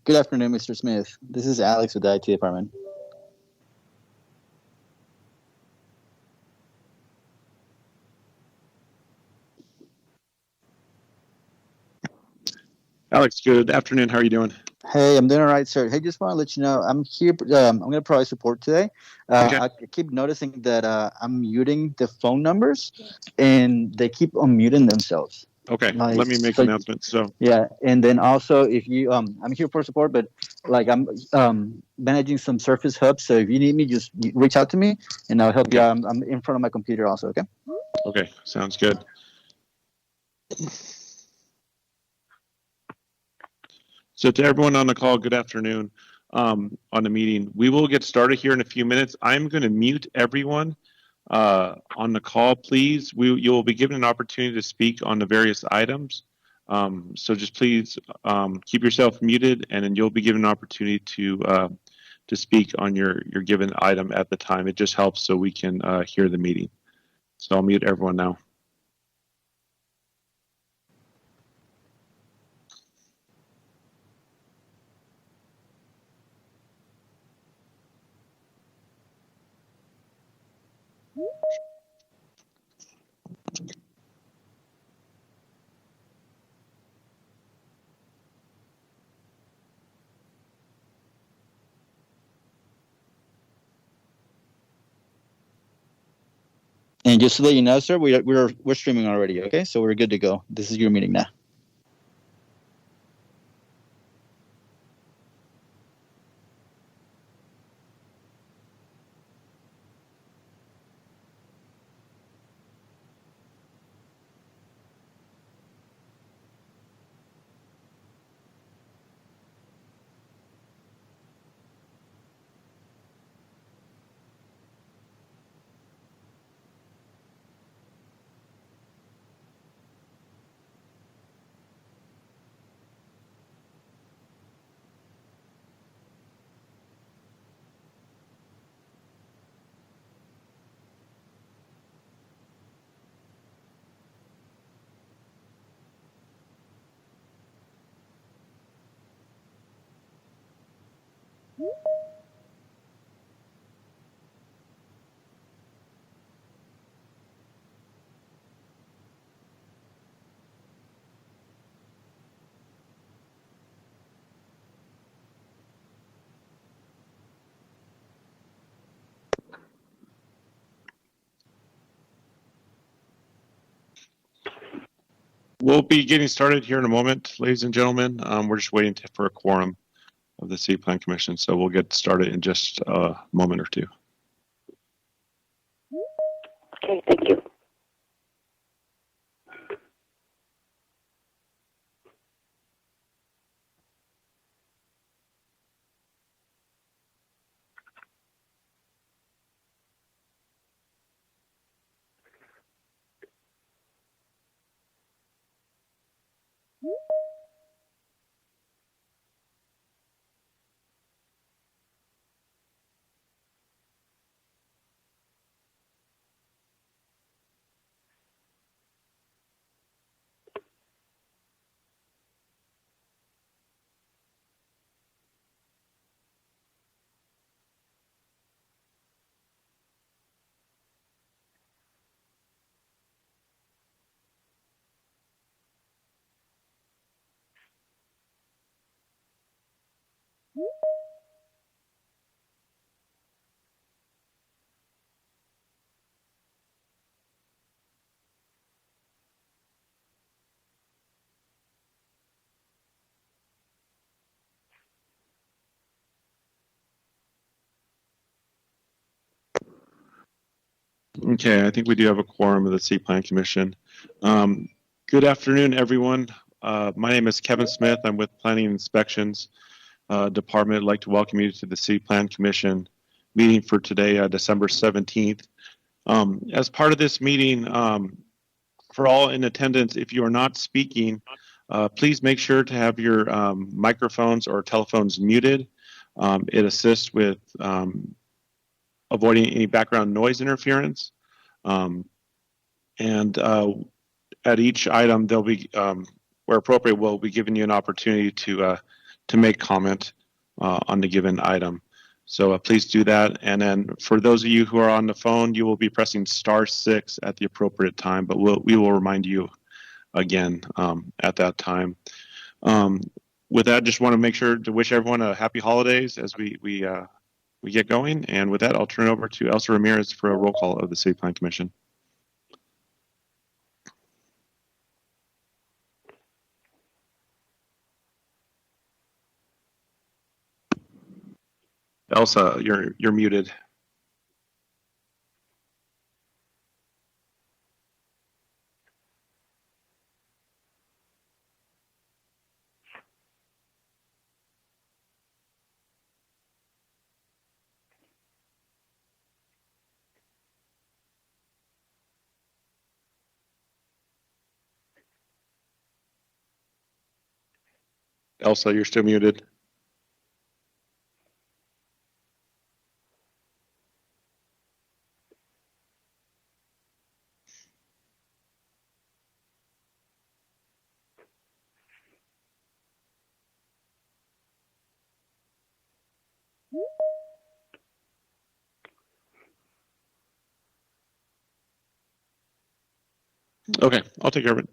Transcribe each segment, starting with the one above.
Good afternoon, Mr. Smith. This is Alex with the IT department. Alex, good afternoon. How are you doing? Hey, I'm doing all right, sir. Hey, just want to let you know I'm here. I'm going to provide support today. Okay. I keep noticing that I'm muting the phone numbers, and they keep unmuting themselves. Okay. Like, Let me make so, an announcement. So yeah, and then also if you I'm here for support, but like I'm managing some Surface hubs, so if you need me, just reach out to me, and I'll help you out. I'm in front of my computer also. Okay. Okay, sounds good. So to everyone on the call, good afternoon. On the meeting, we will get started here in a few minutes. I'm going to mute everyone on the call, please. You'll be given an opportunity to speak on the various items. So just please keep yourself muted, and then you'll be given an opportunity to speak on your given item at the time. It just helps so we can hear the meeting. So I'll mute everyone now. And just to let you know, sir, we're streaming already. Okay, so we're good to go. This is your meeting now. We'll be getting started here in a moment, ladies and gentlemen. We're just waiting for a quorum of the City Plan Commission, so we'll get started in just a moment or two. Okay, thank you. Okay, I think we do have a quorum of the City Plan Commission. Good afternoon, everyone. My name is Kevin Smith. I'm with Planning and Inspections Department. I'd like to welcome you to the City Plan Commission meeting for today, December 17th. As part of this meeting, for all in attendance, if you are not speaking, please make sure to have your microphones or telephones muted. It assists with avoiding any background noise interference. And at each item, they'll be, where appropriate, we'll be giving you an opportunity to to make comment on the given item. So please do that. And then for those of you who are on the phone, you will be pressing *6 at the appropriate time, but we will remind you again at that time. With that, just want to make sure to wish everyone a happy holidays as we get going. And with that, I'll turn it over to Elsa Ramirez for a roll call of the City Plan Commission. Elsa, you're muted. Elsa, you're still muted. Okay, I'll take care of it.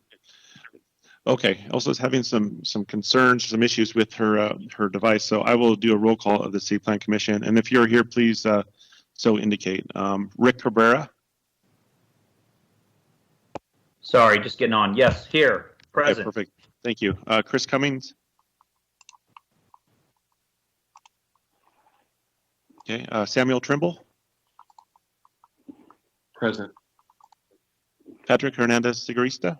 Okay, Elsa's having some concerns, some issues with her device, so I will do a roll call of the City Plan Commission. And if you're here, please so indicate. Rick Cabrera. Sorry, just getting on. Yes, here, present. Okay, perfect. Thank you. Chris Cummings. Okay, Samuel Trimble. Present. Patrick Hernandez Sigarista.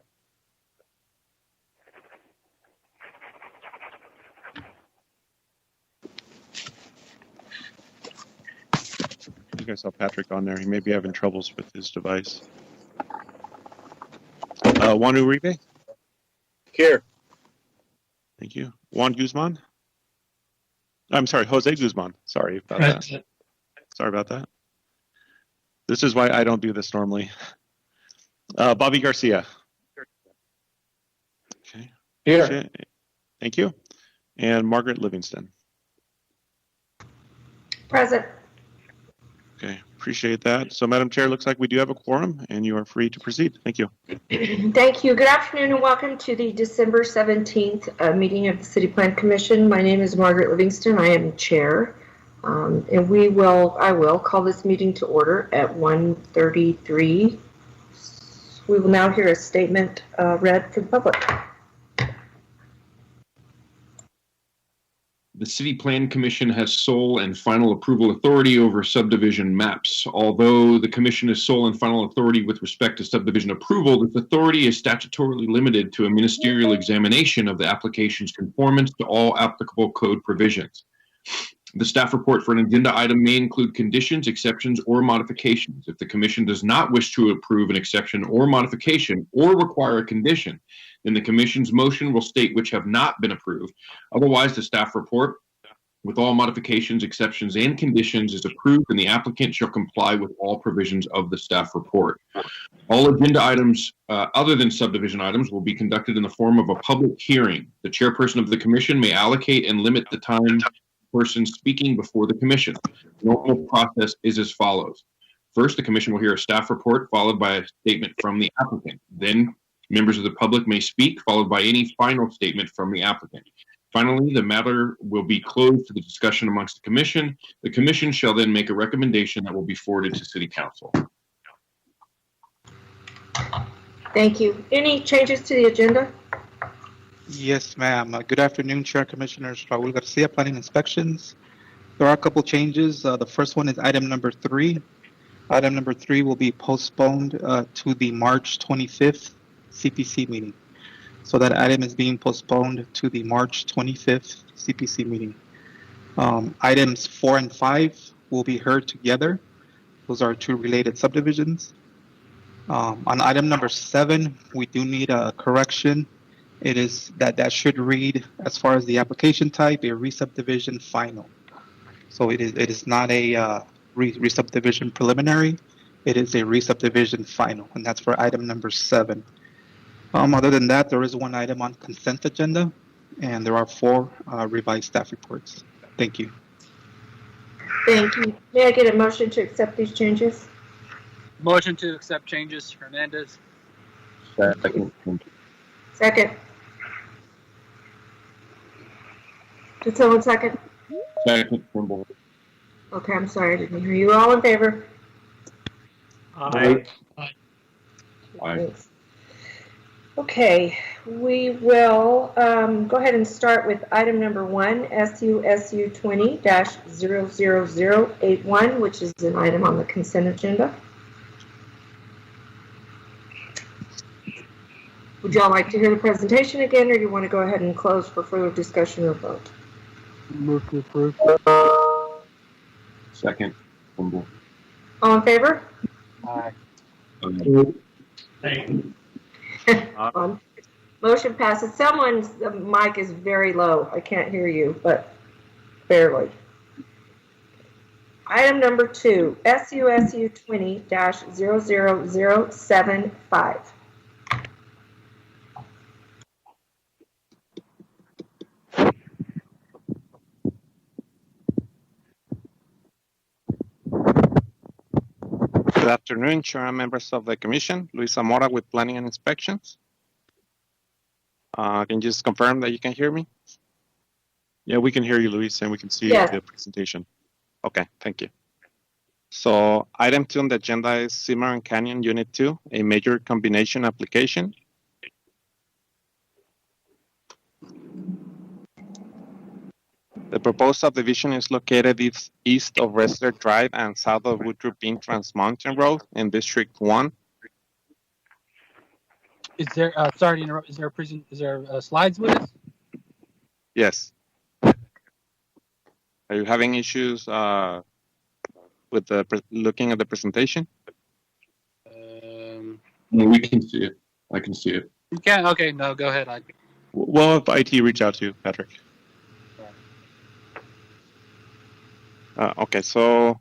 I think I saw Patrick on there. He may be having troubles with his device. Juan Uribe. Here. Thank you. Juan Guzman. I'm sorry, Jose Guzman. Sorry about that. Sorry about that. This is why I don't do this normally. Bobby Garcia. Okay. Here. Thank you. And Margaret Livingston. Present. Okay, appreciate that. So, Madam Chair, looks like we do have a quorum, and you are free to proceed. Thank you. Thank you. Good afternoon and welcome to the December 17th meeting of the City Plan Commission. My name is Margaret Livingston. I am chair. And I will call this meeting to order at 1:33. We will now hear a statement read for the public. The City Plan Commission has sole and final approval authority over subdivision maps. Although the Commission is sole and final authority with respect to subdivision approval, this authority is statutorily limited to a ministerial examination of the application's conformance to all applicable code provisions. The staff report for an agenda item may include conditions, exceptions, or modifications. If the Commission does not wish to approve an exception or modification or require a condition, then the Commission's motion will state which have not been approved. Otherwise, the staff report with all modifications, exceptions, and conditions is approved, and the applicant shall comply with all provisions of the staff report. All agenda items other than subdivision items will be conducted in the form of a public hearing. The chairperson of the Commission may allocate and limit the time person speaking before the Commission. The normal process is as follows. First, the Commission will hear a staff report followed by a statement from the applicant. Then members of the public may speak, followed by any final statement from the applicant. Finally, the matter will be closed to the discussion amongst the Commission. The Commission shall then make a recommendation that will be forwarded to City Council. Thank you. Any changes to the agenda? Yes, ma'am. Good afternoon, Chair Commissioners. Raul Garcia, Planning Inspections. There are a couple changes. The first one is item number 3. Item number 3 will be postponed to the March 25th CPC meeting. So that item is being postponed to the March 25th CPC meeting. Items 4 and 5 will be heard together. Those are two related subdivisions. On item number 7, we do need a correction. It is that should read, as far as the application type, a re-subdivision final. So it is not a re-subdivision preliminary. It is a re-subdivision final, and that's for item number 7. Other than that, there is one item on consent agenda. and there are 4 revised staff reports. Thank you. Thank you. May I get a motion to accept these changes? Motion to accept changes, Hernandez. Second. Second. Did someone second? Second. Trimble. Okay, I'm sorry, I didn't hear you. All in favor? Aye. Aye. Thanks. Okay, we will go ahead and start with item number 1, SUSU 20-00081, which is an item on the consent agenda. Would y'all like to hear the presentation again, or do you want to go ahead and close for further discussion or vote? Move to approve. Second. Trimble. All in favor? Aye. Motion passes. Someone's mic is very low. I can't hear you, but barely. Item number 2, SUSU 20-00075. Good afternoon, Chair and members of the Commission. Luis Zamora with Planning and Inspections. Can you just confirm that you can hear me? Yeah, we can hear you, Luis, and we can see Yes. the presentation. Okay, thank you. So item 2 on the agenda is Cimarron Canyon Unit 2, a major combination application. The proposed subdivision is located east of Wrestler Drive and south of Woodrow Bean Trans Mountain Road in District 1. Is there, sorry to interrupt, is there slides with us? Yes. Are you having issues with looking at the presentation? No, we can see it. I can see it. You can, okay, no, go ahead. We'll have IT reach out to you, Patrick. Okay, so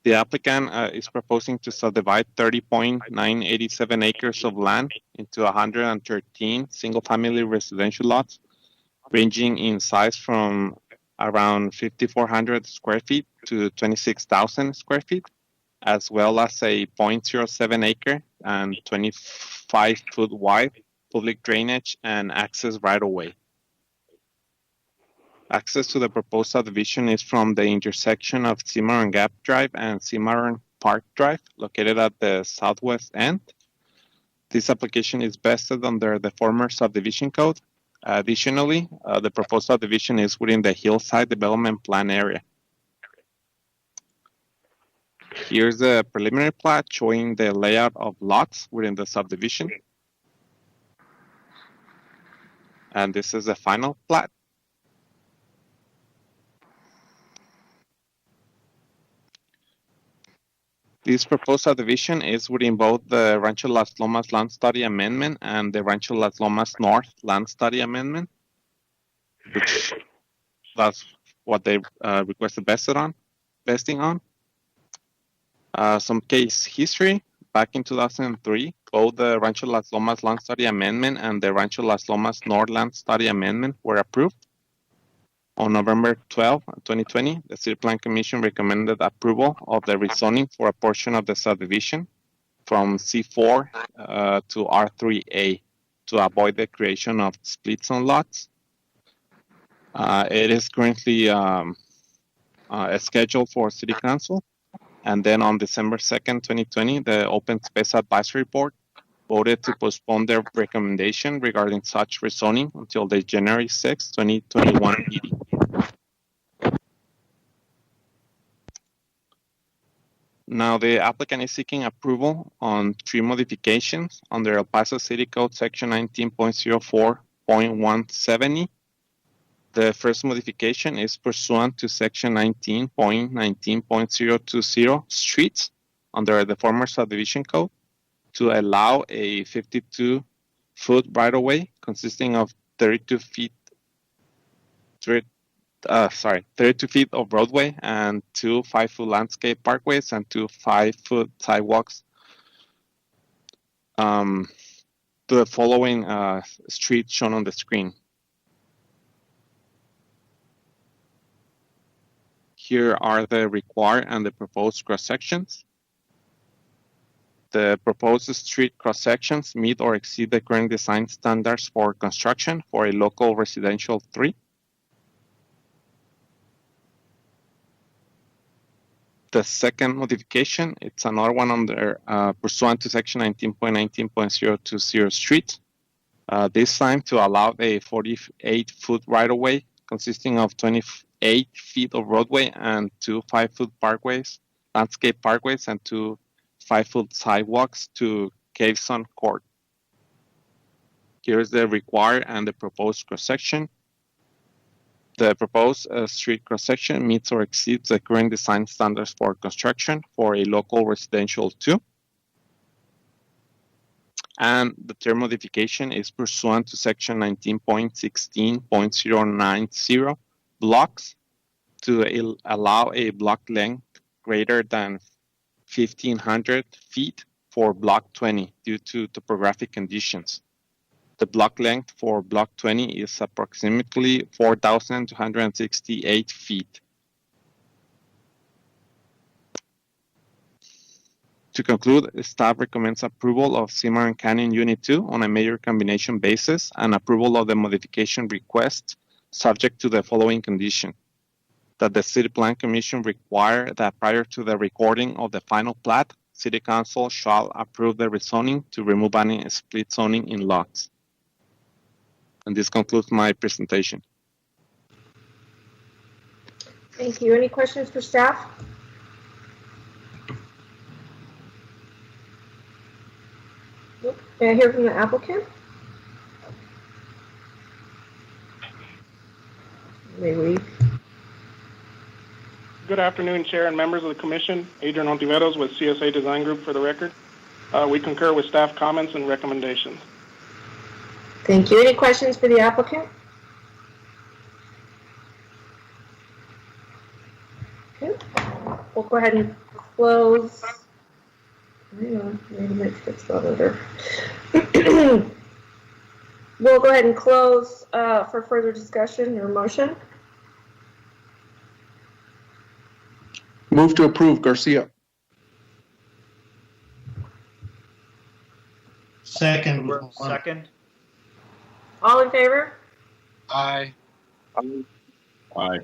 the applicant is proposing to subdivide 30.987 acres of land into 113 single-family residential lots, ranging in size from around 5,400 square feet to 26,000 square feet, as well as a 0.07 acre and 25-foot wide public drainage and access right-of-way. Access to the proposed subdivision is from the intersection of Cimarron Gap Drive and Cimarron Park Drive, located at the southwest end. This application is vested under the former subdivision code. Additionally, the proposed subdivision is within the Hillside Development Plan area. Here's the preliminary plat showing the layout of lots within the subdivision. And this is the final plat. This proposed subdivision is within both the Rancho Las Lomas Land Study Amendment and the Rancho Las Lomas North Land Study Amendment, which that's what they requested vesting on. Some case history. Back in 2003, both the Rancho Las Lomas Land Study Amendment and the Rancho Las Lomas North Land Study Amendment were approved. On November 12, 2020, the City Plan Commission recommended approval of the rezoning for a portion of the subdivision from C4 to R3A to avoid the creation of split zone lots. It is currently scheduled for City Council. And then on December 2nd, 2020, the Open Space Advisory Board voted to postpone their recommendation regarding such rezoning until the January 6, 2021 meeting. Now, the applicant is seeking approval on 3 modifications under El Paso City Code Section 19.04.170. The first modification is pursuant to Section 19.19.020 streets under the former subdivision code to allow a 52-foot right-of-way consisting of 32 feet of roadway and 2 5-foot landscape parkways and 2 5-foot sidewalks to the following streets shown on the screen. Here are the required and the proposed cross-sections. The proposed street cross-sections meet or exceed the current design standards for construction for a local residential 3. The second modification, it's another one under pursuant to section 19.19.020 street. This time to allow a 48-foot right-of-way consisting of 28 feet of roadway and 2 5-foot parkways, landscape parkways, and 2 5-foot sidewalks to Caveson Court. Here's the required and the proposed cross-section. The proposed street cross-section meets or exceeds the current design standards for construction for a local residential 2. And the third modification is pursuant to section 19.16.090 blocks to allow a block length greater than 1,500 feet for block 20 due to topographic conditions. The block length for block 20 is approximately 4,268 feet. To conclude, staff recommends approval of Cimarron Canyon Unit 2 on a major combination basis and approval of the modification request subject to the following condition: that the City Plan Commission require that prior to the recording of the final plat, City Council shall approve the rezoning to remove any split zoning in lots. And this concludes my presentation. Thank you. Any questions for staff? Nope. May I hear from the applicant? May we? Good afternoon, Chair and members of the Commission. Adrian Ontiveros with CSA Design Group for the record. We concur with staff comments and recommendations. Thank you. Any questions for the applicant? Okay. We'll go ahead and close. Hang on, maybe it fits that over. We'll go ahead and close for further discussion or motion. Move to approve, Garcia. Second. Second. All in favor? Aye. Aye.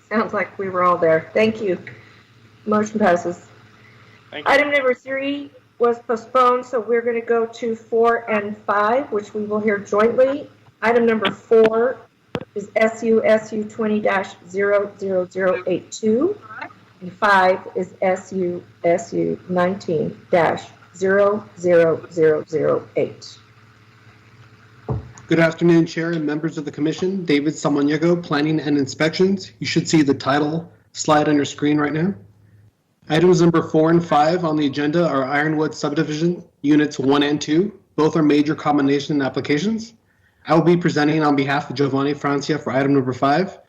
Sounds like we were all there. Thank you. Motion passes. Thank you. Item number 3 was postponed, so we're going to go to 4 and 5, which we will hear jointly. Item number 4 is SU 20-00082, and 5 is SU 19-00008. Good afternoon, Chair and members of the Commission. David Samaniego, Planning and Inspections. You should see the title slide on your screen right now. Items number 4 and 5 on the agenda are Ironwood Subdivision, Units 1 and 2. Both are major combination applications. I will be presenting on behalf of Giovanni Francia for item number 5,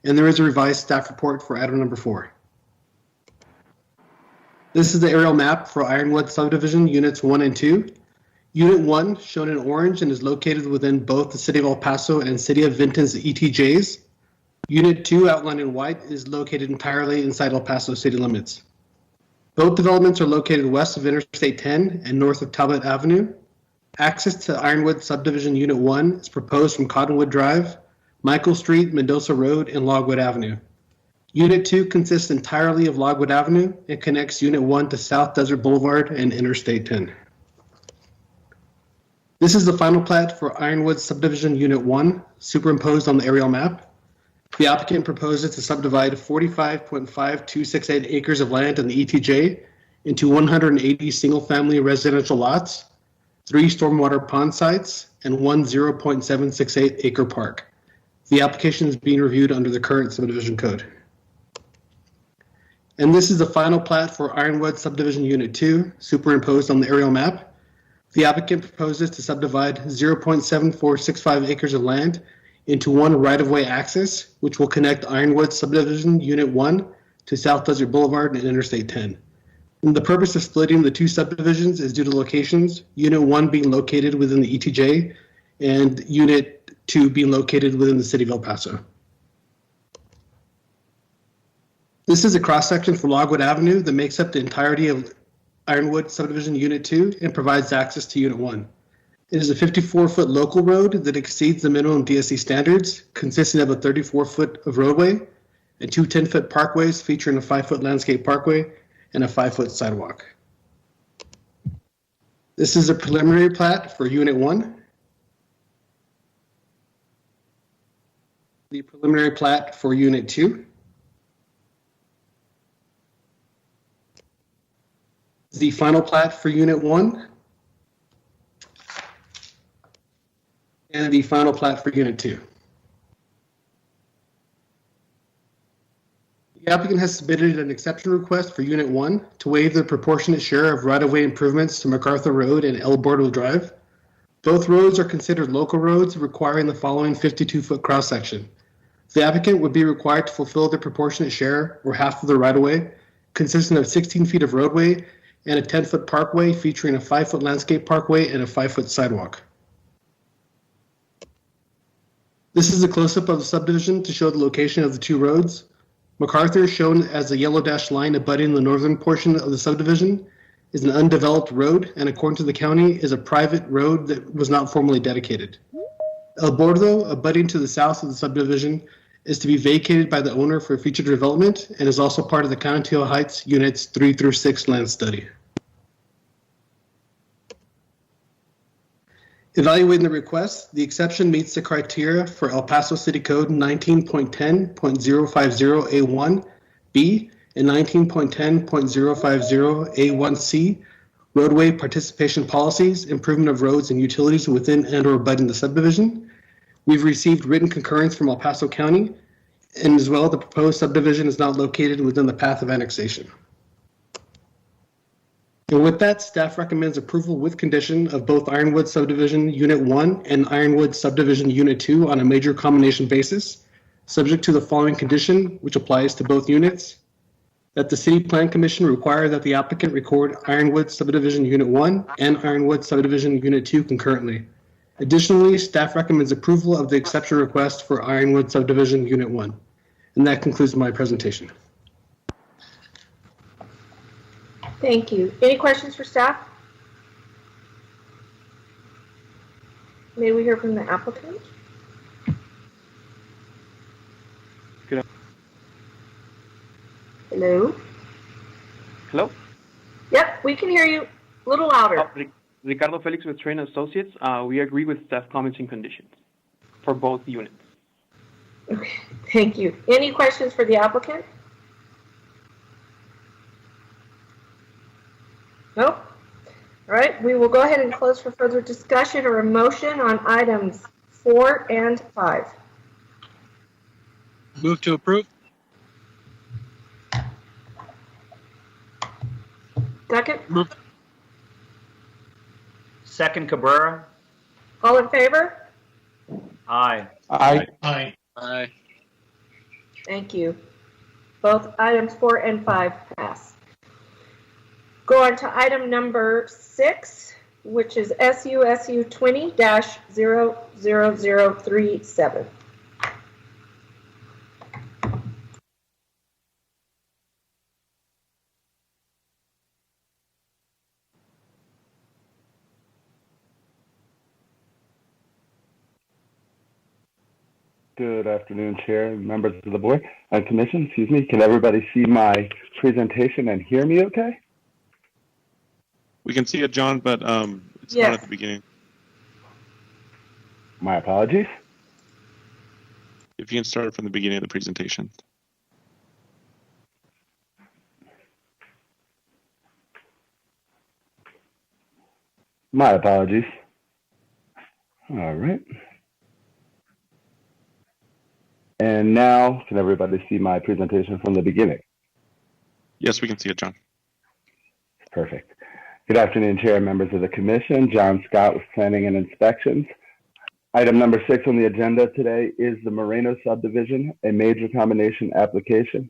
and there is a revised staff report for item number 4. This is the aerial map for Ironwood Subdivision, Units 1 and 2. Unit 1, shown in orange and is located within both the City of El Paso and City of Vinton's ETJs. Unit 2, outlined in white, is located entirely inside El Paso city limits. Both developments are located west of Interstate 10 and north of Talbot Avenue. Access to Ironwood Subdivision Unit 1 is proposed from Cottonwood Drive, Michael Street, Mendoza Road, and Logwood Avenue. Unit 2 consists entirely of Logwood Avenue and connects Unit 1 to South Desert Boulevard and Interstate 10. This is the final plat for Ironwood Subdivision Unit 1, superimposed on the aerial map. The applicant proposes to subdivide 45.5268 acres of land in the ETJ into 180 single-family residential lots, 3 stormwater pond sites, and 1 0.768 acre park. The application is being reviewed under the current subdivision code. And this is the final plat for Ironwood Subdivision Unit 2, superimposed on the aerial map. The applicant proposes to subdivide 0.7465 acres of land into 1 right-of-way access, which will connect Ironwood Subdivision Unit 1 to South Desert Boulevard and Interstate 10. And the purpose of splitting the 2 subdivisions is due to locations, Unit 1 being located within the ETJ and Unit 2 being located within the City of El Paso. This is a cross-section from Logwood Avenue that makes up the entirety of Ironwood Subdivision Unit 2 and provides access to Unit 1. It is a 54-foot local road that exceeds the minimum DSC standards, consisting of a 34-foot of roadway and two 10-foot parkways featuring a 5-foot landscape parkway and a 5-foot sidewalk. This is a preliminary plat for Unit 1. The preliminary plat for Unit 2. The final plat for Unit 1. And the final plat for Unit 2. The applicant has submitted an exception request for Unit 1 to waive the proportionate share of right-of-way improvements to MacArthur Road and El Bordo Drive. Both roads are considered local roads requiring the following 52-foot cross-section. The applicant would be required to fulfill the proportionate share, or half of the right-of-way, consisting of 16 feet of roadway and a 10-foot parkway featuring a 5-foot landscape parkway and a 5-foot sidewalk. This is a close-up of the subdivision to show the location of the two roads. MacArthur, shown as a yellow dashed line abutting the northern portion of the subdivision, is an undeveloped road and, according to the county, is a private road that was not formally dedicated. El Bordo, abutting to the south of the subdivision, is to be vacated by the owner for future development and is also part of the Conceptual Heights Units 3 through 6 land study. Evaluating the request, the exception meets the criteria for El Paso City Code 19.10.050A1B and 19.10.050A1C, roadway participation policies, improvement of roads and utilities within and or abutting the subdivision. We've received written concurrence from El Paso County, and as well, the proposed subdivision is not located within the path of annexation. And with that, staff recommends approval with condition of both Ironwood Subdivision Unit 1 and Ironwood Subdivision Unit 2 on a major combination basis, subject to the following condition, which applies to both units: that the City Plan Commission require that the applicant record Ironwood Subdivision Unit 1 and Ironwood Subdivision Unit 2 concurrently. Additionally, staff recommends approval of the exception request for Ironwood Subdivision Unit 1. And that concludes my presentation. Thank you. Any questions for staff? May we hear from the applicant? Good. Hello? Hello? Yep, we can hear you a little louder. Ricardo Felix with Train Associates. We agree with staff comments and conditions for both units. Okay, thank you. Any questions for the applicant? Nope. All right, we will go ahead and close for further discussion or a motion on items 4 and 5. Move to approve. Second? Move. Second, Cabrera. All in favor? Aye. Aye. Aye. Aye. Thank you. Both items 4 and 5 pass. Go on to item number 6, which is SUSU 20-00037. Good afternoon, Chair, members of the board and commission. Excuse me. Can everybody see my presentation and hear me okay? We can see it, John, but it's Yes. not at the beginning. My apologies. If you can start from the beginning of the presentation. My apologies. All right. And now, can everybody see my presentation from the beginning? Yes, we can see it, John. Perfect. Good afternoon, Chair, members of the Commission. John Scott with Planning and Inspections. Item number 6 on the agenda today is the Moreno subdivision, a major combination application,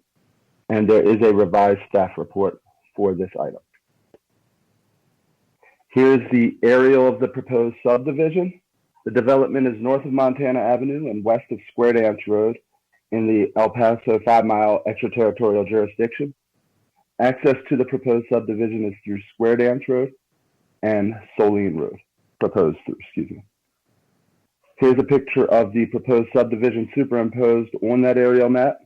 and there is a revised staff report for this item. Here's the aerial of the proposed subdivision. The development is north of Montana Avenue and west of Square Dance Road in the El Paso 5-mile extraterritorial jurisdiction. Access to the proposed subdivision is through Square Dance Road and Soline Road, proposed through, excuse me. Here's a picture of the proposed subdivision superimposed on that aerial map.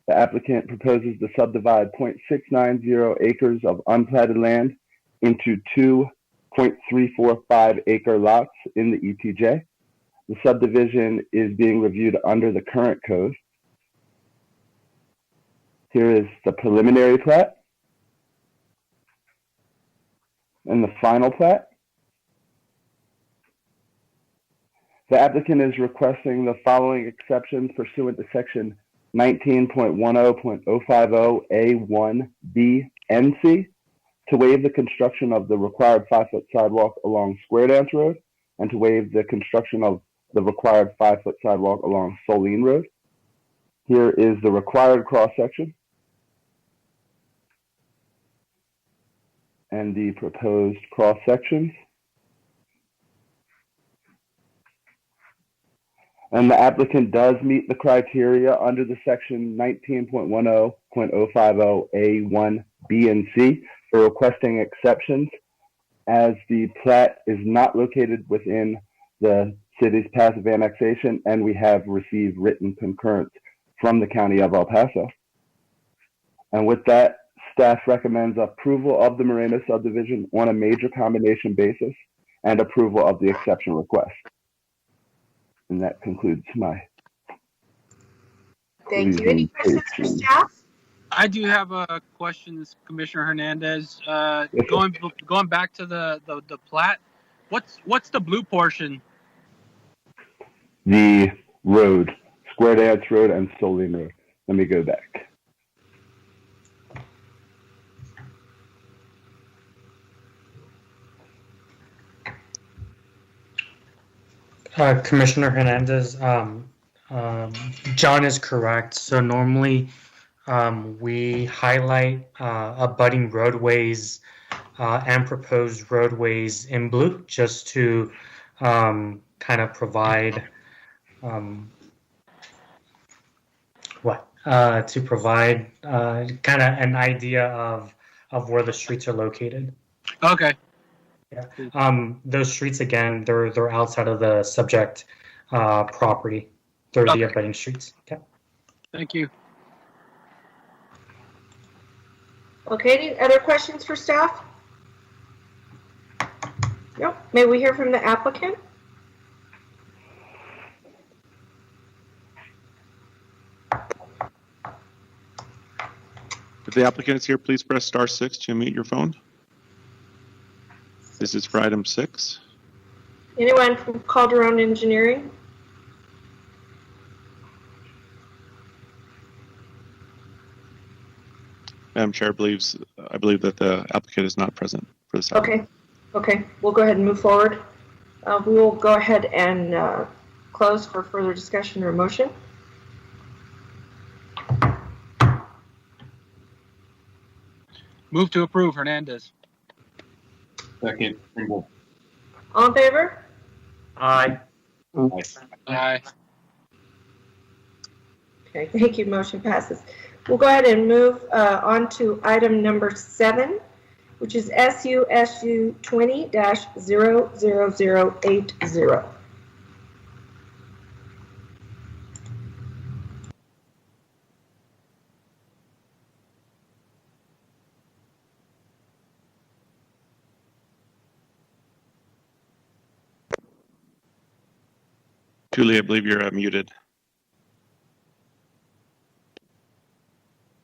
The applicant proposes to subdivide 0.690 acres of unplatted land into 2.345 acre lots in the ETJ. The subdivision is being reviewed under the current code. Here is the preliminary plat and the final plat. The applicant is requesting the following exceptions pursuant to section 19.10.050A1B and C to waive the construction of the required 5-foot sidewalk along Square Dance Road and to waive the construction of the required 5-foot sidewalk along Soline Road. Here is the required cross-section and the proposed cross-sections. And the applicant does meet the criteria under the section 19.10.050A1B and C for requesting exceptions, as the plat is not located within the city's passive annexation, and we have received written concurrence from the County of El Paso. And with that, staff recommends approval of the Moreno subdivision on a major combination basis and approval of the exception request. And that concludes my. Thank you. Any questions for staff? I do have a question, Commissioner Hernandez. Going back to the plat, what's the blue portion? The road, Square Dance Road and Soline Road. Let me go back. Commissioner Hernandez, John is correct. So normally we highlight abutting roadways and proposed roadways in blue just to kind of provide kind of an idea of where the streets are located. Okay. Yeah. Those streets, again, they're outside of the subject property. They're the abutting streets. Okay. Thank you. Okay, any other questions for staff? Nope. May we hear from the applicant? If the applicant is here, please press *6 to unmute your phone. This is for item 6. Anyone from Calderon Engineering? Madam Chair, I believe that the applicant is not present for this item. Okay, we'll go ahead and move forward. We will go ahead and close for further discussion or motion. Move to approve, Hernandez. Second, Pringle. All in favor? Aye. Aye. Okay, thank you. Motion passes. We'll go ahead and move on to item number 7, which is SUSU 20-00080. Julie, I believe you're muted.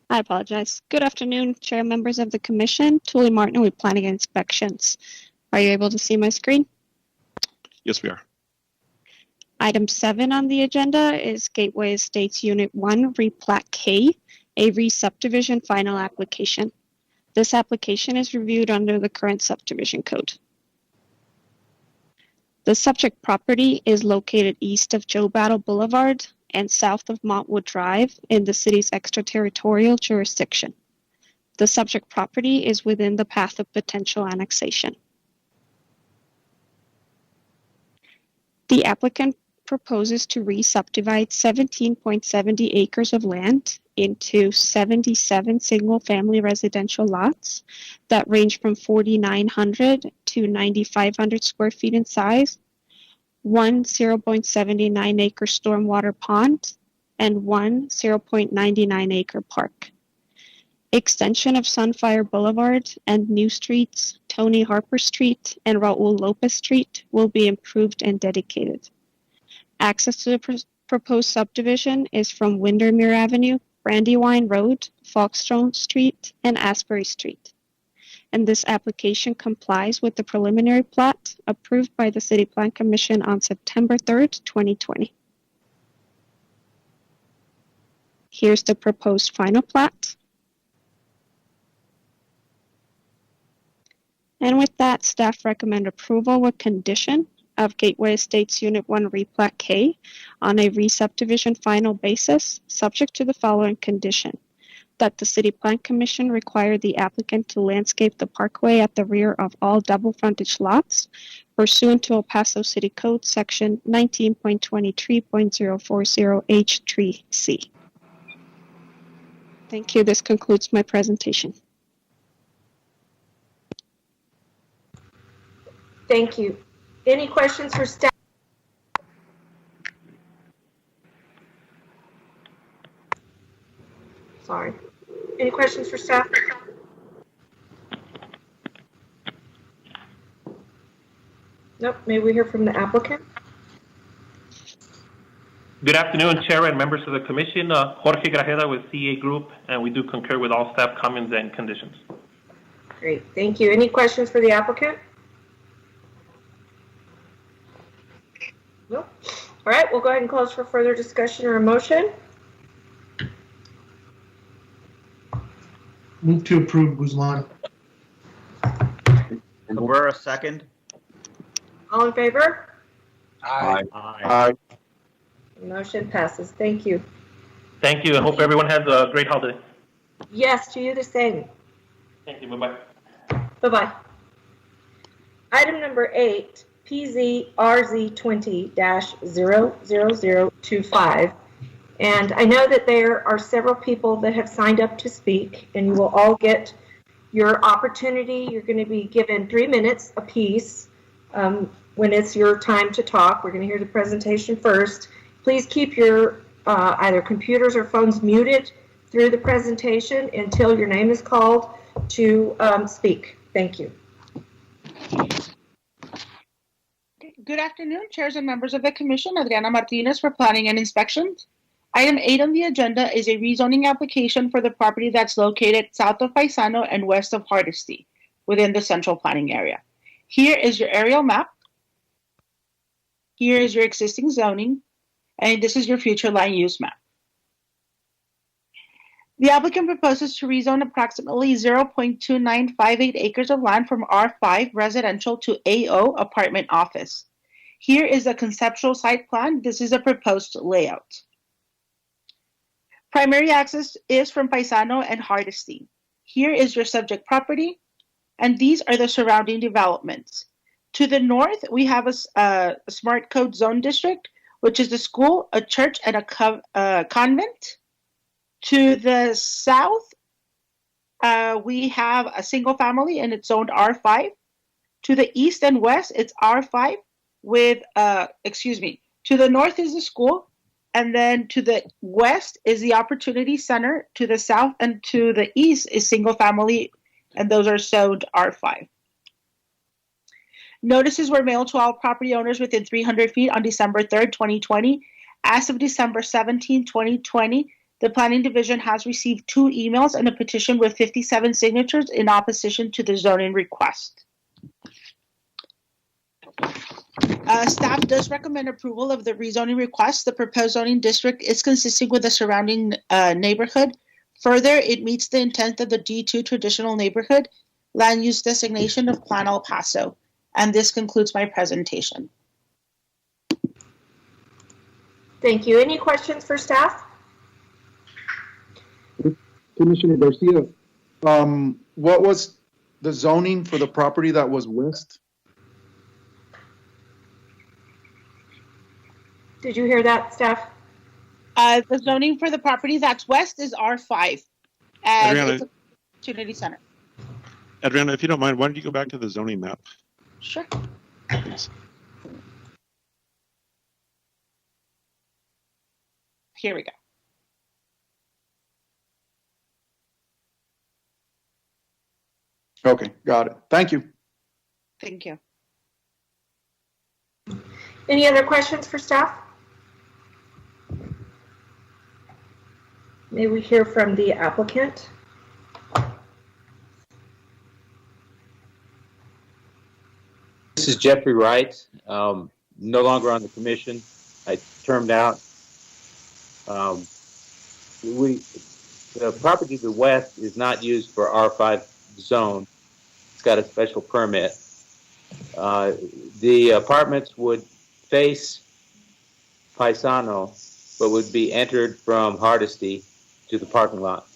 I apologize. Good afternoon, Chair, members of the Commission. Julie Martin with Planning and Inspections. Are you able to see my screen? Yes, we are. Item 7 on the agenda is Gateway Estates Unit 1 Replat K, a re-subdivision final application. This application is reviewed under the current subdivision code. The subject property is located east of Joe Battle Boulevard and south of Montwood Drive in the city's extraterritorial jurisdiction. The subject property is within the path of potential annexation. The applicant proposes to re-subdivide 17.70 acres of land into 77 single-family residential lots that range from 4,900 to 9,500 square feet in size, one 0.79 acre stormwater pond, and one 0.99 acre park. Extension of Sunfire Boulevard and new streets, Tony Harper Street and Raul Lopez Street, will be improved and dedicated. Access to the proposed subdivision is from Windermere Avenue, Brandywine Road, Foxstone Street, and Asbury Street. And this application complies with the preliminary plat approved by the City Plan Commission on September 3rd, 2020. Here's the proposed final plat. And with that, staff recommend approval with condition of Gateway Estates Unit 1 Replat K on a re-subdivision final basis, subject to the following condition: that the City Plan Commission require the applicant to landscape the parkway at the rear of all double frontage lots pursuant to El Paso City Code Section 19.23.040H3C. Thank you. This concludes my presentation. Thank you. Any questions for staff? Sorry. Any questions for staff? Nope. May we hear from the applicant? Good afternoon, Chair and members of the Commission. Jorge Grajeda with CA Group, and we do concur with all staff comments and conditions. Great. Thank you. Any questions for the applicant? Nope. All right. We'll go ahead and close for further discussion or a motion. Move to approve, Guzman. Cabrera, second. All in favor? Aye. Aye. Motion passes. Thank you. Thank you. I hope everyone has a great holiday. Yes, to you the same. Thank you. Bye-bye. Bye-bye. Item number 8, PZRZ20-00025. And I know that there are several people that have signed up to speak, and you will all get your opportunity. You're going to be given 3 minutes apiece when it's your time to talk. We're going to hear the presentation first. Please keep your either computers or phones muted through the presentation until your name is called to speak. Thank you. Good afternoon, chairs and members of the Commission. Adriana Martinez for Planning and Inspections. Item 8 on the agenda is a rezoning application for the property that's located south of Paisano and west of Hardesty within the central planning area. Here is your aerial map. Here is your existing zoning, and this is your future land use map. The applicant proposes to rezone approximately 0.2958 acres of land from R5 residential to AO apartment office. Here is a conceptual site plan. This is a proposed layout. Primary access is from Paisano and Hardesty. Here is your subject property, and these are the surrounding developments. To the north, we have a smart code zone district, which is the school, a church, and a convent. To the south, we have a single family, and it's zoned R5. To the east and west, it's R5 with, to the north is the school, and then to the west is the Opportunity Center. To the south and to the east is single family, and those are zoned R5. Notices were mailed to all property owners within 300 feet on December 3rd, 2020. As of December 17, 2020, the Planning Division has received 2 emails and a petition with 57 signatures in opposition to the zoning request. Staff does recommend approval of the rezoning request. The proposed zoning district is consistent with the surrounding neighborhood. Further, it meets the intent of the D2 traditional neighborhood land use designation of Plan El Paso. And this concludes my presentation. Thank you. Any questions for staff? Commissioner Garcia, what was the zoning for the property that was west? Did you hear that, Steph? The zoning for the property that's west is R5, and Adriana, it's a community center. Adriana, if you don't mind, why don't you go back to the zoning map? Sure. Thanks. Here we go. Okay, got it. Thank you. Thank you. Any other questions for staff? May we hear from the applicant? This is Jeffrey Wright, no longer on the commission. I termed out. The property to the west is not used for R5 zone. It's got a special permit. The apartments would face Paisano, but would be entered from Hardesty to the parking lot.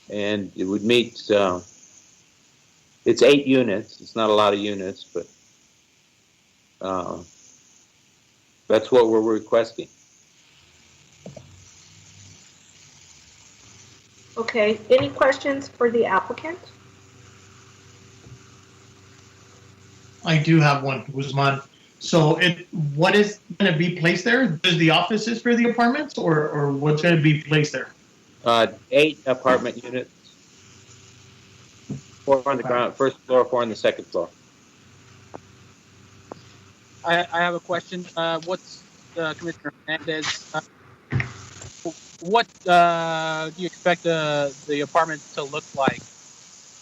And it would meet, it's 8 units. It's not a lot of units, but that's what we're requesting. Okay, any questions for the applicant? I do have one, Guzman. So what is going to be placed there? Just the offices for the apartments, or what's going to be placed there? 8 apartment units. 4 on the ground, first floor, 4 on the second floor. I have a question. What's Commissioner Hernandez? What do you expect the apartment to look like?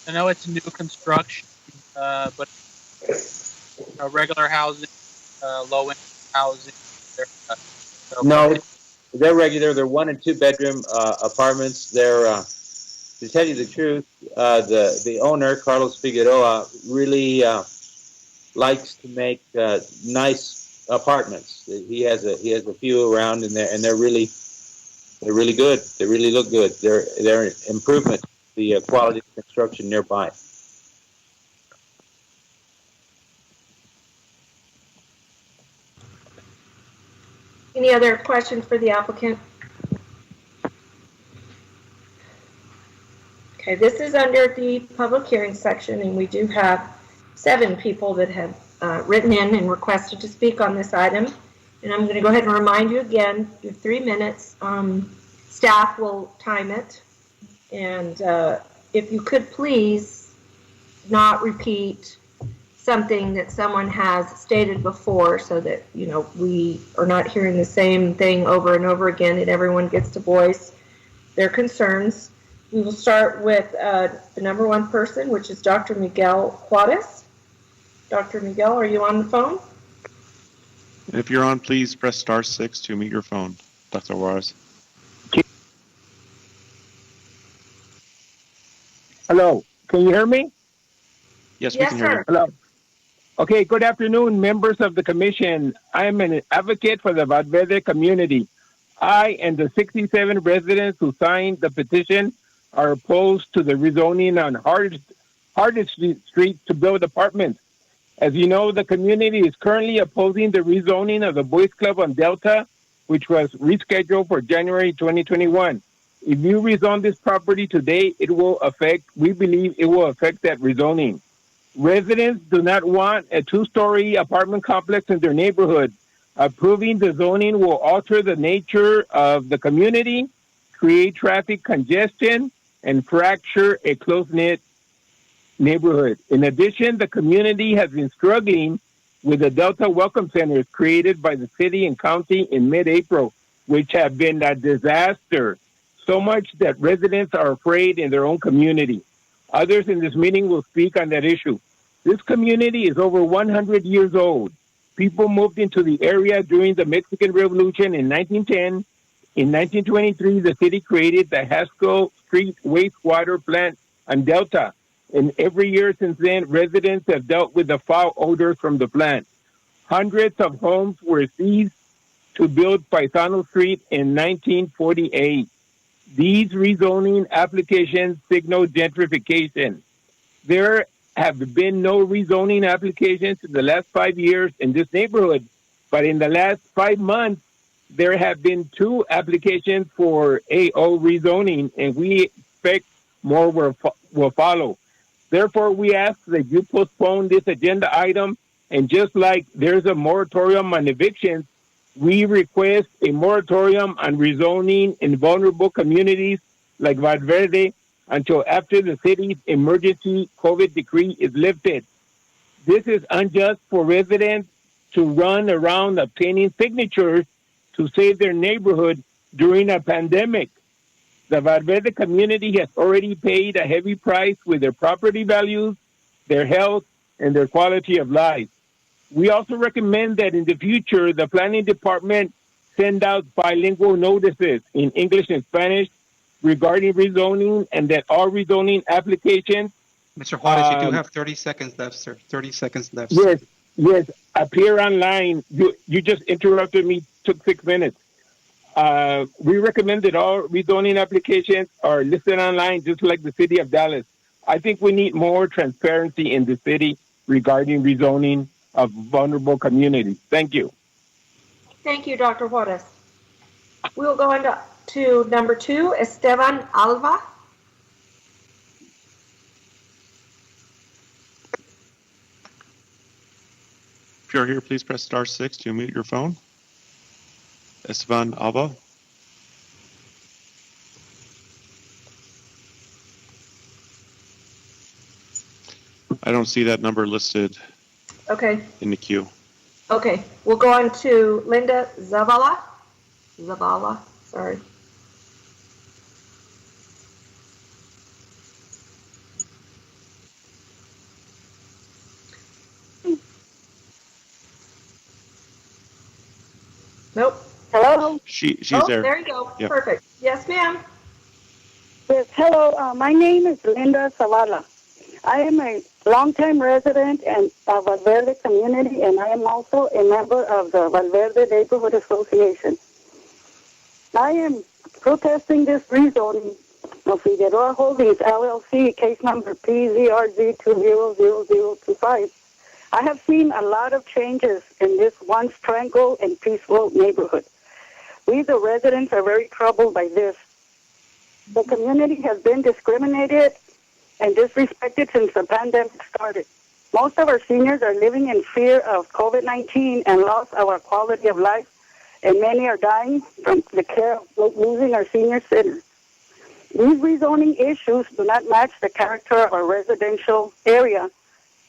I know it's new construction, but regular housing, low-income housing. No, they're regular. They're 1 and 2 bedroom apartments. They're to tell you the truth, the owner Carlos Figueroa really likes to make nice apartments. He has a few around, and they're really good. They really look good. They're an improvement to the quality of construction nearby. Any other questions for the applicant? Okay, this is under the public hearing section, and we do have 7 people that have written in and requested to speak on this item. And I'm going to go ahead and remind you again, you have 3 minutes. Staff will time it. And if you could please not repeat something that someone has stated before, so that, you know, we are not hearing the same thing over and over again, and everyone gets to voice their concerns. We will start with the number 1 person, which is Dr. Miguel Juarez. Dr. Miguel, are you on the phone? If you're on, please press *6 to mute your phone, Dr. Juarez. Hello, can you hear me? Yes, we can hear you. Hello. Okay, good afternoon, members of the commission. I am an advocate for the Valverde community. I and the 67 residents who signed the petition are opposed to the rezoning on Hardesty Street to build apartments. As you know, the community is currently opposing the rezoning of the Boys Club on Delta, which was rescheduled for January 2021. If you rezone this property today, we believe it will affect that rezoning. Residents do not want a 2-story apartment complex in their neighborhood. Approving the zoning will alter the nature of the community, create traffic congestion, and fracture a close-knit neighborhood. In addition, the community has been struggling with the Delta Welcome Centers created by the city and county in mid-April, which have been a disaster, so much that residents are afraid in their own community. Others in this meeting will speak on that issue. This community is over 100 years old. People moved into the area during the Mexican Revolution in 1910. In 1923, the city created the Haskell Street wastewater plant on Delta. And every year since then, residents have dealt with the foul odors from the plant. Hundreds of homes were seized to build Paisano Street in 1948. These rezoning applications signal gentrification. There have been no rezoning applications in the last 5 years in this neighborhood, but in the last 5 months, there have been 2 applications for AO rezoning, and we expect more will follow. Therefore, we ask that you postpone this agenda item, and just like there's a moratorium on evictions, we request a moratorium on rezoning in vulnerable communities like Valverde until after the city's emergency COVID decree is lifted. This is unjust for residents to run around obtaining signatures to save their neighborhood during a pandemic. The Valverde community has already paid a heavy price with their property values, their health, and their quality of life. We also recommend that in the future, the planning department send out bilingual notices in English and Spanish regarding rezoning, and that all rezoning applications. Mr. Juarez, you do have 30 seconds left, sir. 30 seconds left. Sir. Yes, appear online. You just interrupted me, took 6 minutes. We recommend that all rezoning applications are listed online, just like the city of Dallas. I think we need more transparency in the city regarding rezoning of vulnerable communities. Thank you. Thank you, Dr. Juarez. We'll go into number 2, Esteban Alva. If you're here, please press *6 to unmute your phone. Esteban Alba. I don't see that number listed in the queue. Okay, we'll go on to Linda Zavala. Sorry. Nope. Hello? She's there. There you go. Yep. Perfect. Yes, ma'am. Yes, hello. My name is Linda Zavala. I am a longtime resident of Valverde community, and I am also a member of the Valverde Neighborhood Association. I am protesting this rezoning of Figueroa Holdings, LLC, case number PZRZ200025. I have seen a lot of changes in this once tranquil and peaceful neighborhood. We, the residents, are very troubled by this. The community has been discriminated and disrespected since the pandemic started. Most of our seniors are living in fear of COVID-19 and loss of our quality of life, and many are dying from the care of losing our senior citizens. These rezoning issues do not match the character of our residential area,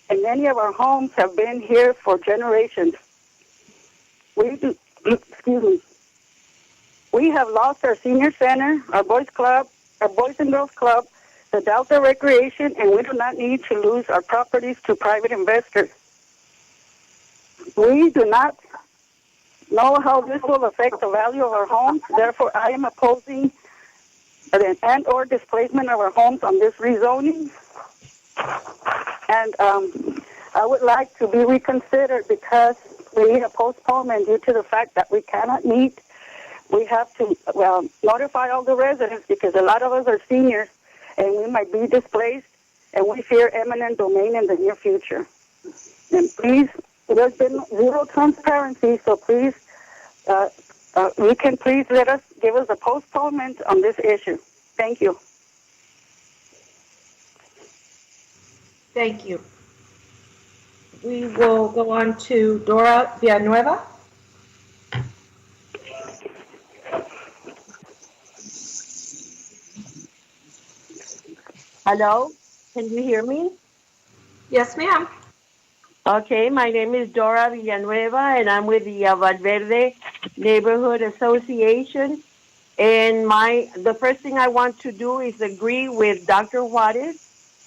and many of our homes have been here for generations. We have lost our senior center, our boys club, our boys and girls club, the Delta Recreation, and we do not need to lose our properties to private investors. We do not know how this will affect the value of our homes. Therefore, I am opposing and/or displacement of our homes on this rezoning. And I would like to be reconsidered because we need a postponement due to the fact that we cannot meet. We have to notify all the residents because a lot of us are seniors and we might be displaced, and we fear eminent domain in the near future. And please, there's been zero transparency, so please, you can please give us a postponement on this issue. Thank you. Thank you. We will go on to Dora Villanueva. Hello, can you hear me? Yes, ma'am. Okay, my name is Dora Villanueva, and I'm with the Valverde Neighborhood Association. And the first thing I want to do is agree with Dr. Juarez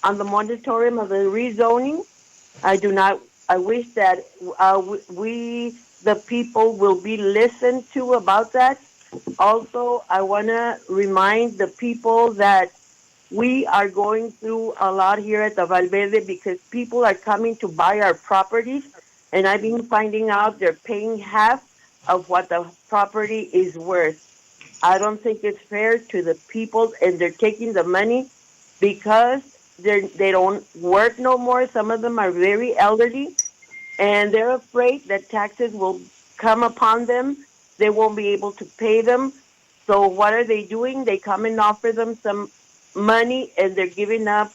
on the moratorium of the rezoning. I wish that we, the people, will be listened to about that. Also, I want to remind the people that we are going through a lot here at the Valverde because people are coming to buy our properties, and I've been finding out they're paying half of what the property is worth. I don't think it's fair to the people, and they're taking the money because they don't work no more. Some of them are very elderly, and they're afraid that taxes will come upon them, they won't be able to pay them. So what are they doing? They come and offer them some money, and they're giving up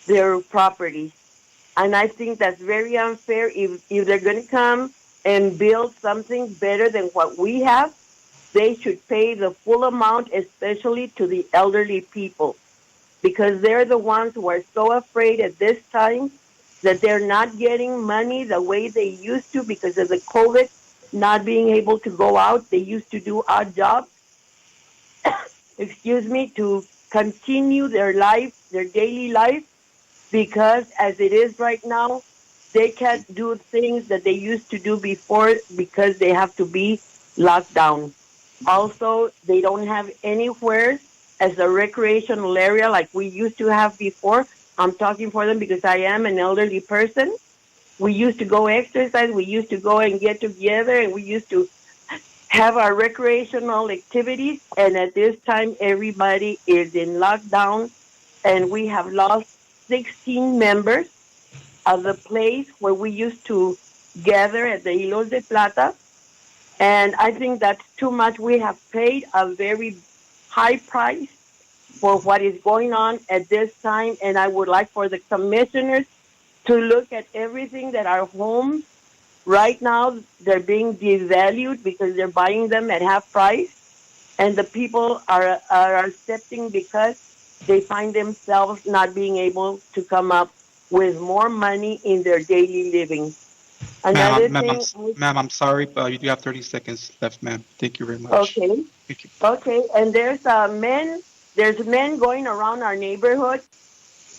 their property. And I think that's very unfair. If they're going to come and build something better than what we have, they should pay the full amount, especially to the elderly people, because they're the ones who are so afraid at this time that they're not getting money the way they used to because of the COVID, not being able to go out. They used to do odd jobs, to continue their life, their daily life, because as it is right now, they can't do things that they used to do before because they have to be locked down. Also, they don't have anywhere as a recreational area like we used to have before. I'm talking for them because I am an elderly person. We used to go exercise, we used to go and get together, and we used to have our recreational activities. And at this time, everybody is in lockdown, and we have lost 16 members of the place where we used to gather at the Hilos de Plata. And I think that's too much. We have paid a very high price for what is going on at this time. And I would like for the commissioners to look at everything that our homes right now, they're being devalued because they're buying them at half price. And the people are accepting because they find themselves not being able to come up with more money in their daily living. Ma'am, I'm sorry, but you do have 30 seconds left, ma'am. Thank you very much. Okay. Thank you. Okay, and there's men going around our neighborhood,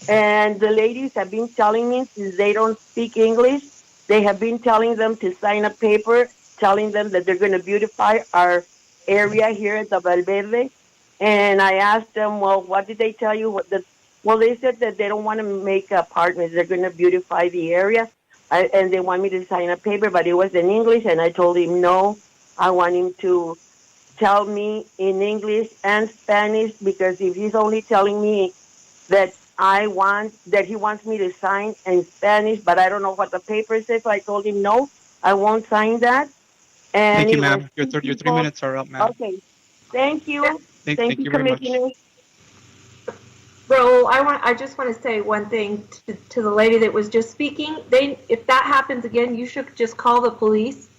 and the ladies have been telling me, since they don't speak English, they have been telling them to sign a paper telling them that they're going to beautify our area here at the Valverde. And I asked them, well, what did they tell you? Well, they said that they don't want to make apartments. They're going to beautify the area. And they want me to sign a paper, but it was in English. And I told him, no, I want him to tell me in English and Spanish, because if he's only telling me that he wants me to sign in Spanish, but I don't know what the paper says, so I told him, no, I won't sign that. And thank you, ma'am. Your 3 minutes are up, ma'am. Okay. Thank you. Thank you very much. Raul, I just want to say one thing to the lady that was just speaking. If that happens again, you should just call the police.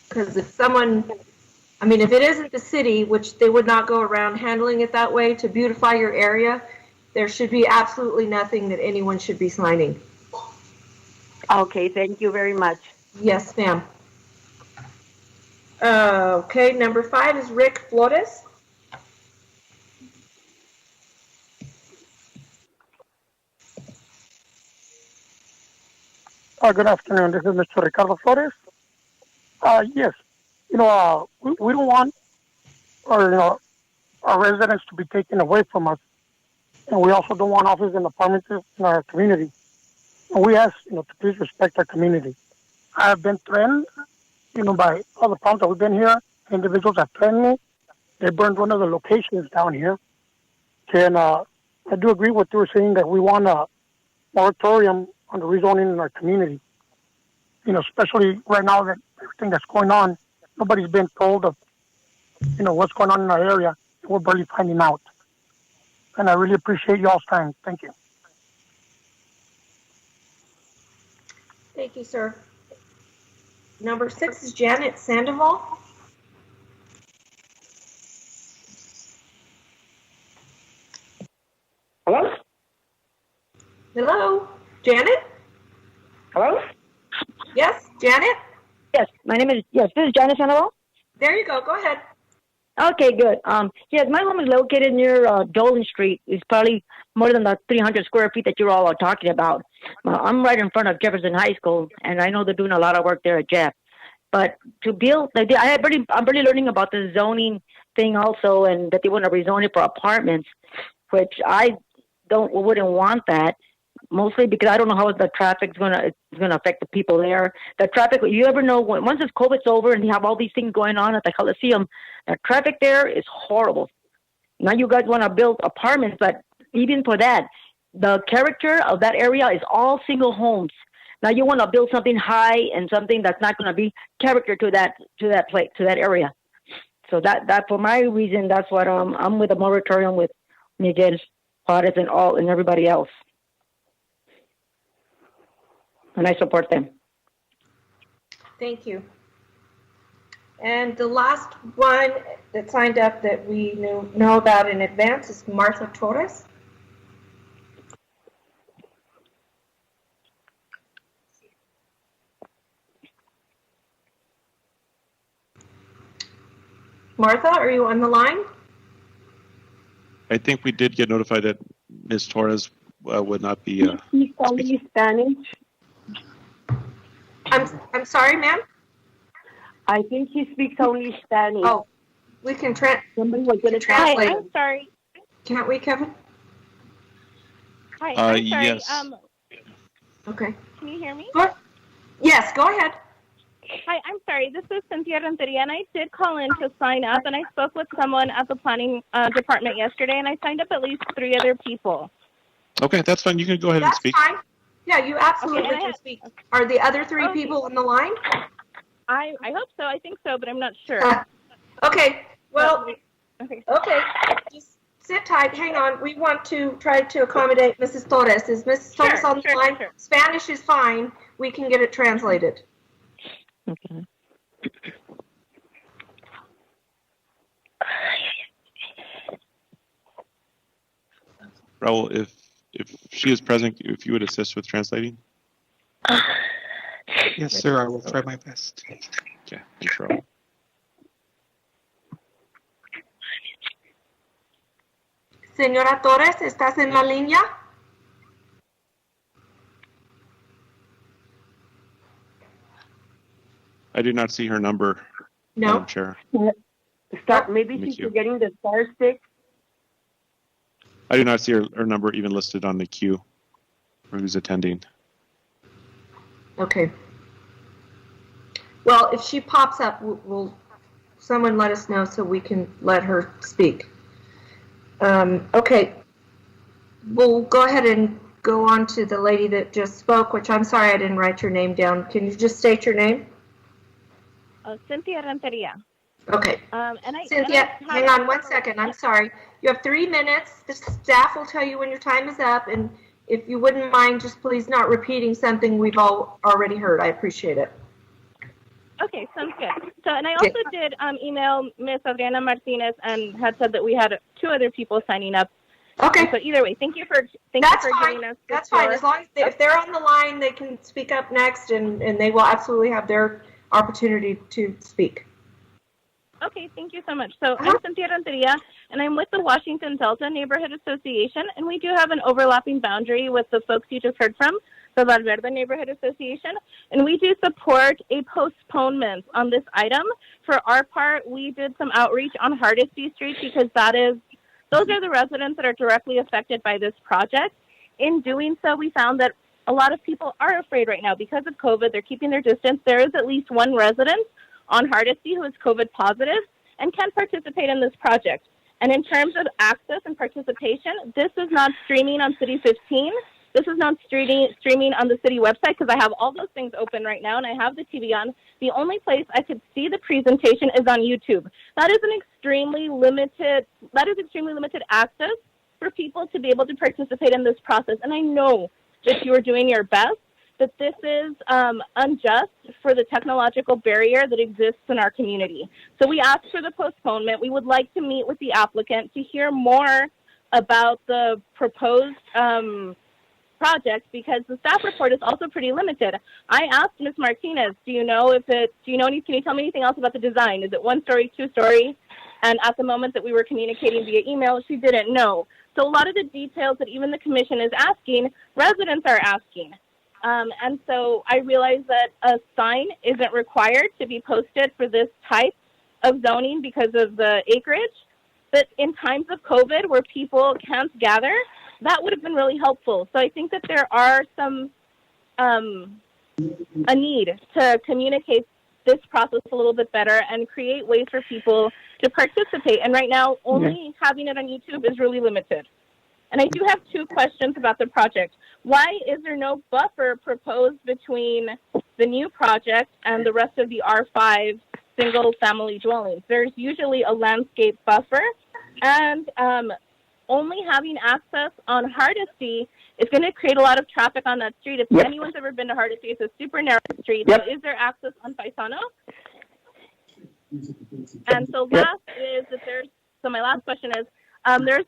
Because if it isn't the city, which they would not go around handling it that way to beautify your area, there should be absolutely nothing that anyone should be signing. Okay, thank you very much. Yes, ma'am. Okay, number 5 is Rick Flores. Good afternoon. This is Mr. Ricardo Flores. Yes, we don't want our residents to be taken away from us, and we also don't want offices and apartments in our community. And we ask, to please respect our community. I have been threatened, by all the times that we've been here. Individuals have threatened me. They burned one of the locations down here. And I do agree with what you were saying, that we want a moratorium on the rezoning in our community. Especially right now that everything that's going on, nobody's been told of, what's going on in our area. We're barely finding out. And I really appreciate y'all's time. Thank you. Thank you, sir. Number 6 is Janet Sandoval. Hello? Hello? Janet? Hello? Yes, Janet? Yes, this is Janet Sandoval. There you go. Go ahead. Okay, good. Yes, my home is located near Dolan Street. It's probably more than the 300 square feet that you're all talking about. I'm right in front of Jefferson High School, and I know they're doing a lot of work there at Jeff. But to build, I'm really learning about the zoning thing also, and that they want to rezone it for apartments, which I wouldn't want that. Mostly because I don't know how the traffic's gonna affect the people there. The traffic, you ever know, once this COVID's over and you have all these things going on at the Coliseum, the traffic there is horrible. Now you guys want to build apartments, but even for that, the character of that area is all single homes. Now you want to build something high and something that's not going to be character to that place, to that area. So that for my reason, that's what I'm with a moratorium with Miguel Juarez and everybody else, and I support them. Thank you. And the last one that signed up that we know about in advance is Martha Torres. Martha, are you on the line? I think we did get notified that Ms. Torres would not be. Speaks only Spanish. I'm sorry, ma'am. I think he speaks only Spanish. Oh, we can Somebody was going to translate. translate. I'm sorry. Can't we, Kevin? Hi, I'm sorry. Yes. Okay. Can you hear me? Yes, go ahead. Hi, I'm sorry. This is Cynthia Renteria, and I did call in to sign up, and I spoke with someone at the planning department yesterday, and I signed up at least 3 other people. Okay, that's fine. You can go ahead and speak. That's fine. Yeah, you absolutely Okay, can speak. Are the other 3 people on the line? I hope so. I think so, but I'm not sure. Okay. Well, okay. Just sit tight. Hang on. We want to try to accommodate Mrs. Torres. Is Mrs. Torres on the line? Sure. Spanish is fine. We can get it translated. Okay. Raul, if she is present, if you would assist with translating. Yes, sir. I will try my best. Okay, thanks, Raul. Señora Torres, ¿estás en la línea? I do not see her number, No. Madam Chair. Maybe she's forgetting the star stick. I do not see her number even listed on the queue for who's attending. Okay. Well, if she pops up, will someone let us know so we can let her speak. Okay. We'll go ahead and go on to the lady that just spoke, which I'm sorry I didn't write your name down. Can you just state your name? Cynthia Renteria. Okay. Cynthia, hang on 1 second. I'm sorry. You have 3 minutes. The staff will tell you when your time is up, and if you wouldn't mind, just please not repeating something we've all already heard. I appreciate it. Okay, sounds good. So, and I also did email Miss Adriana Martinez and had said that we had 2 other people signing up. Okay. So either way, thank you for giving us. That's fine. As long as if they're on the line, they can speak up next, and they will absolutely have their opportunity to speak. Okay, thank you so much. So I'm Cynthia Renteria, and I'm with the Washington Delta Neighborhood Association, and we do have an overlapping boundary with the folks you just heard from, the Valverde Neighborhood Association, and we do support a postponement on this item. For our part, we did some outreach on Hardesty Street because those are the residents that are directly affected by this project. In doing so, we found that a lot of people are afraid right now because of COVID. They're keeping their distance. There is at least 1 resident on Hardesty who is COVID positive and can participate in this project. And in terms of access and participation, this is not streaming on City 15. This is not streaming on the city website because I have all those things open right now and I have the TV on. The only place I could see the presentation is on YouTube. That is extremely limited access for people to be able to participate in this process. And I know that you are doing your best, that this is unjust for the technological barrier that exists in our community. So we asked for the postponement. We would like to meet with the applicant to hear more about the proposed project because the staff report is also pretty limited. I asked Ms. Martinez, can you tell me anything else about the design? Is it 1 story, 2 story? And at the moment that we were communicating via email, she didn't know. So a lot of the details that even the commission is asking, residents are asking. And so I realized that a sign isn't required to be posted for this type of zoning because of the acreage. But in times of COVID where people can't gather, that would have been really helpful. So I think that there are a need to communicate this process a little bit better and create ways for people to participate. And right now, only having it on YouTube is really limited. And I do have two questions about the project. Why is there no buffer proposed between the new project and the rest of the R5 single-family dwellings? There's usually a landscape buffer, and only having access on Hardesty is going to create a lot of traffic on that street. If anyone's ever been to Hardesty, it's a super narrow street. So is there access on Paisano? And so last is that there's, so my last question is, there's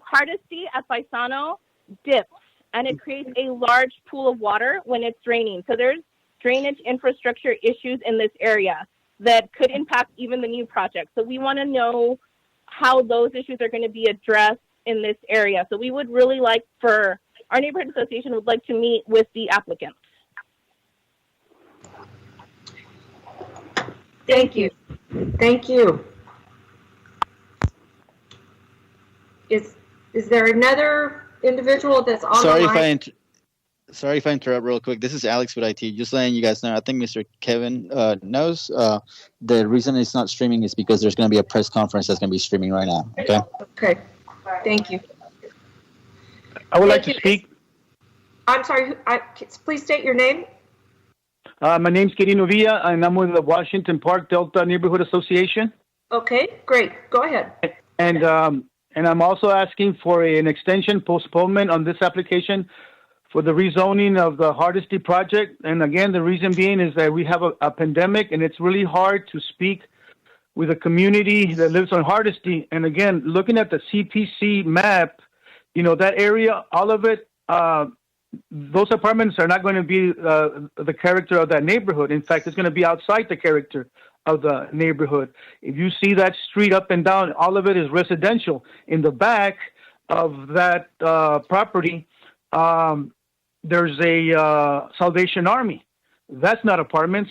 Hardesty at Paisano dips, and it creates a large pool of water when it's raining. So there's drainage infrastructure issues in this area that could impact even the new project. So we want to know how those issues are going to be addressed in this area. So we would really like for, our neighborhood association would like to meet with the applicants. Thank you. Thank you. Is there another individual that's on the line? Sorry if I interrupt real quick. This is Alex with IT. Just letting you guys know, I think Mr. Kevin knows the reason it's not streaming is because there's going to be a press conference that's going to be streaming right now. Okay? Okay. Thank you. I would like to speak. I'm sorry. Please state your name. My name's Quirino Villa, and I'm with the Washington Park Delta Neighborhood Association. Okay, great. Go ahead. And I'm also asking for an extension postponement on this application for the rezoning of the Hardesty project. And again, the reason being is that we have a pandemic, and it's really hard to speak with a community that lives on Hardesty. And again, looking at the CPC map, you know, that area, all of it, those apartments are not going to be the character of that neighborhood. In fact, it's going to be outside the character of the neighborhood. If you see that street up and down, all of it is residential. In the back of that property, there's a Salvation Army. That's not apartments.